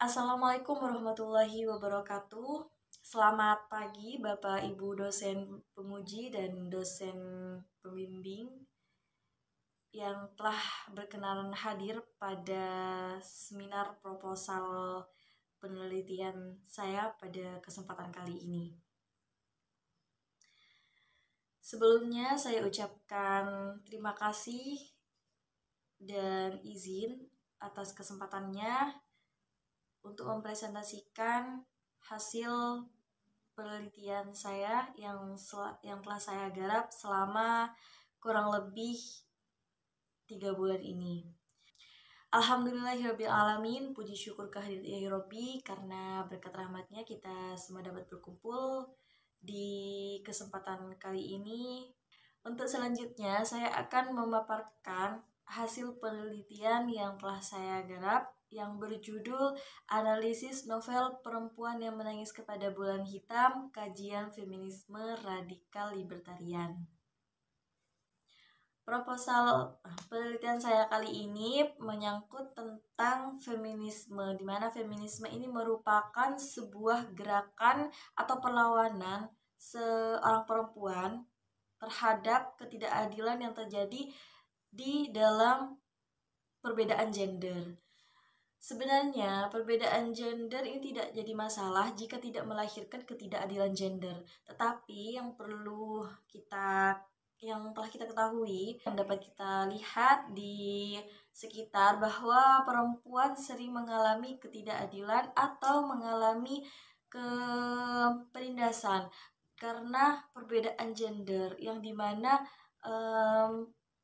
Assalamualaikum warahmatullahi wabarakatuh. Selamat pagi Bapak Ibu dosen penguji dan dosen pembimbing yang telah berkenan hadir pada seminar proposal penelitian saya pada kesempatan kali ini. Sebelumnya saya ucapkan terima kasih dan izin atas kesempatannya untuk mempresentasikan hasil penelitian saya yang telah saya garap selama kurang lebih 3 bulan ini. Alhamdulillahirrabbilalamin, puji syukur kehadirat Ilahi Robbi, karena berkat rahmatnya kita semua dapat berkumpul di kesempatan kali ini. Untuk selanjutnya saya akan memaparkan hasil penelitian yang telah saya garap yang berjudul Analisis Novel Perempuan yang Menangis Kepada Bulan Hitam, Kajian Feminisme Radikal Libertarian. Proposal penelitian saya kali ini menyangkut tentang feminisme, di mana feminisme ini merupakan sebuah gerakan atau perlawanan seorang perempuan terhadap ketidakadilan yang terjadi di dalam perbedaan gender. Sebenarnya perbedaan gender ini tidak jadi masalah jika tidak melahirkan ketidakadilan gender. Tetapi yang telah kita ketahui, yang dapat kita lihat di sekitar, bahwa perempuan sering mengalami ketidakadilan atau mengalami penindasan karena perbedaan gender, yang dimana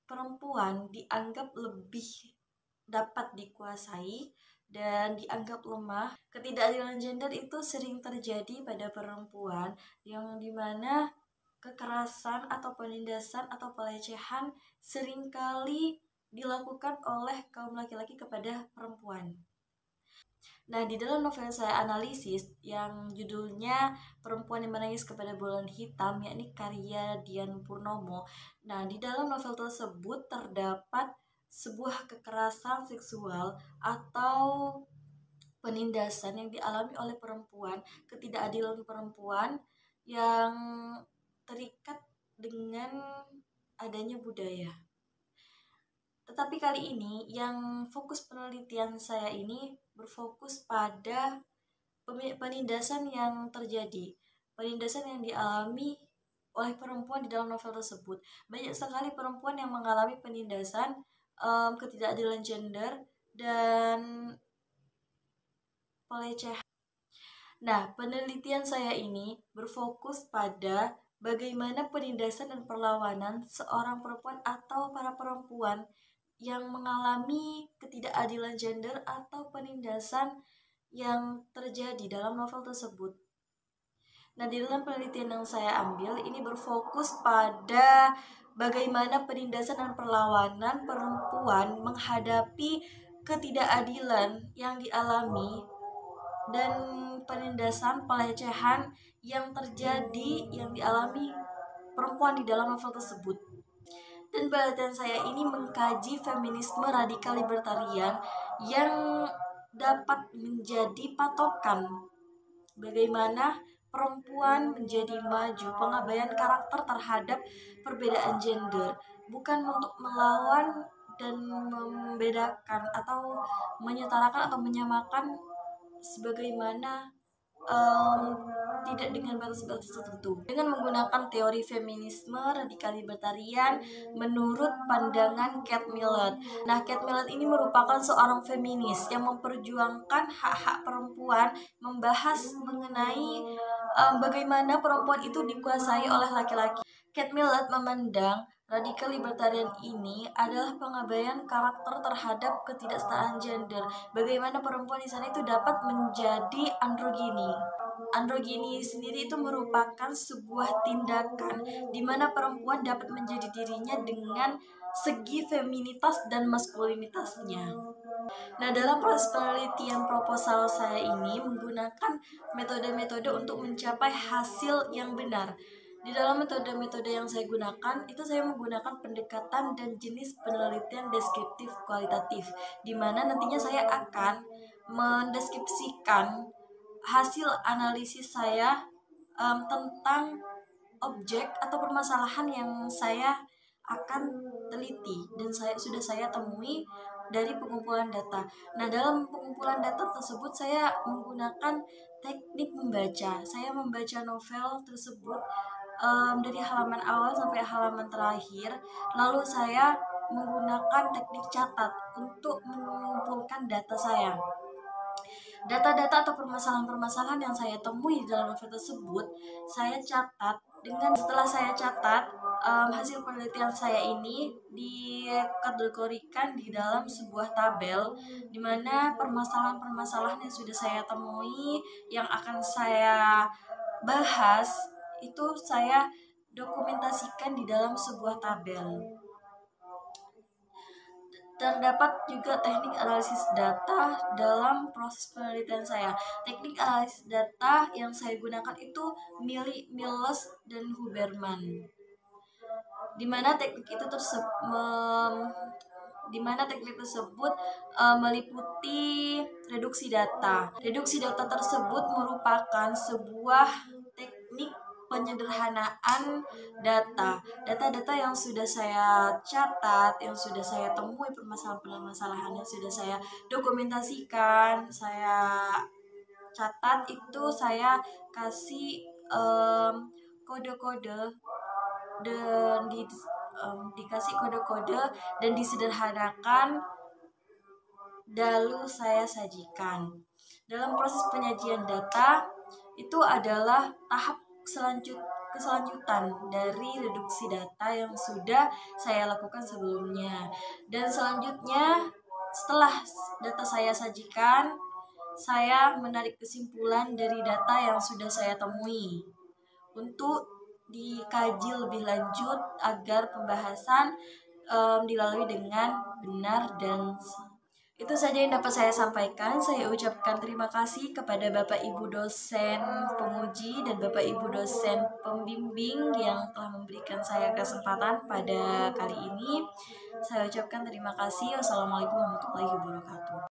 perempuan dianggap lebih dapat dikuasai dan dianggap lemah. Ketidakadilan gender itu sering terjadi pada perempuan, yang dimana kekerasan atau penindasan atau pelecehan seringkali dilakukan oleh kaum laki-laki kepada perempuan. Nah, di dalam novel saya analisis yang judulnya Perempuan yang Menangis Kepada Bulan Hitam, yakni karya Dian Purnomo. Nah, di dalam novel tersebut terdapat sebuah kekerasan seksual atau penindasan yang dialami oleh perempuan, ketidakadilan perempuan yang terikat dengan adanya budaya. Tetapi kali ini yang fokus penelitian saya ini berfokus pada penindasan yang terjadi, penindasan yang dialami oleh perempuan di dalam novel tersebut. Banyak sekali perempuan yang mengalami penindasan, ketidakadilan gender, dan pelecehan. Nah, penelitian saya ini berfokus pada bagaimana penindasan dan perlawanan seorang perempuan atau para perempuan yang mengalami ketidakadilan gender atau penindasan yang terjadi dalam novel tersebut. Nah, di dalam penelitian yang saya ambil ini berfokus pada bagaimana penindasan dan perlawanan perempuan menghadapi ketidakadilan yang dialami dan penindasan, pelecehan yang terjadi, yang dialami perempuan di dalam novel tersebut. Dan penelitian saya ini mengkaji feminisme radikal libertarian yang dapat menjadi patokan bagaimana perempuan menjadi maju, pengabaian karakter terhadap perbedaan gender, bukan untuk melawan dan membedakan atau menyetarakan atau menyamakan sebagaimana tidak dengan batas-batas tertentu. Dengan menggunakan teori feminisme radikal libertarian menurut pandangan Kate Millett. Nah, Kate Millett ini merupakan seorang feminis yang memperjuangkan hak-hak perempuan, membahas mengenai bagaimana perempuan itu dikuasai oleh laki-laki. Kate Millett memandang radikal libertarian ini adalah pengabaian karakter terhadap ketidaksetaraan gender. Bagaimana perempuan di sana itu dapat menjadi androgini. Androgini sendiri itu merupakan sebuah tindakan di mana perempuan dapat menjadi dirinya dengan segi feminitas dan maskulinitasnya. Nah, dalam proses penelitian proposal saya ini menggunakan metode-metode untuk mencapai hasil yang benar. Di dalam metode-metode yang saya gunakan, itu saya menggunakan pendekatan dan jenis penelitian deskriptif kualitatif, di mana nantinya saya akan mendeskripsikan hasil analisis saya tentang objek atau permasalahan yang saya akan teliti dan sudah saya temui dari pengumpulan data. Nah, dalam pengumpulan data tersebut saya menggunakan teknik membaca. Saya membaca novel tersebut dari halaman awal sampai halaman terakhir. Lalu saya menggunakan teknik catat untuk mengumpulkan data saya. Data-data atau permasalahan-permasalahan yang saya temui dalam novel tersebut, saya catat. Setelah saya catat, hasil penelitian saya ini dikategorikan di dalam sebuah tabel, di mana permasalahan-permasalahan yang sudah saya temui, yang akan saya bahas, itu saya dokumentasikan di dalam sebuah tabel. Terdapat juga teknik analisis data dalam proses penelitian saya. Teknik analisis data yang saya gunakan itu Mills dan Huberman, di mana teknik tersebut meliputi reduksi data. Reduksi data tersebut merupakan sebuah teknik penyederhanaan data-data yang sudah saya catat, yang sudah saya temui, permasalahan-permasalahan yang sudah saya dokumentasikan, saya catat, itu saya kasih kode-kode dan dikasih kode-kode dan disederhanakan, lalu saya sajikan. Dalam proses penyajian data itu adalah tahap keselanjutan dari reduksi data yang sudah saya lakukan sebelumnya. Dan selanjutnya, setelah data saya sajikan, saya menarik kesimpulan dari data yang sudah saya temui untuk dikaji lebih lanjut agar pembahasan dilalui dengan benar. Dan itu saja yang dapat saya sampaikan. Saya ucapkan terima kasih kepada Bapak Ibu dosen penguji dan Bapak Ibu dosen pembimbing yang telah memberikan saya kesempatan pada kali ini. Saya ucapkan terima kasih. Wassalamualaikum warahmatullahi wabarakatuh.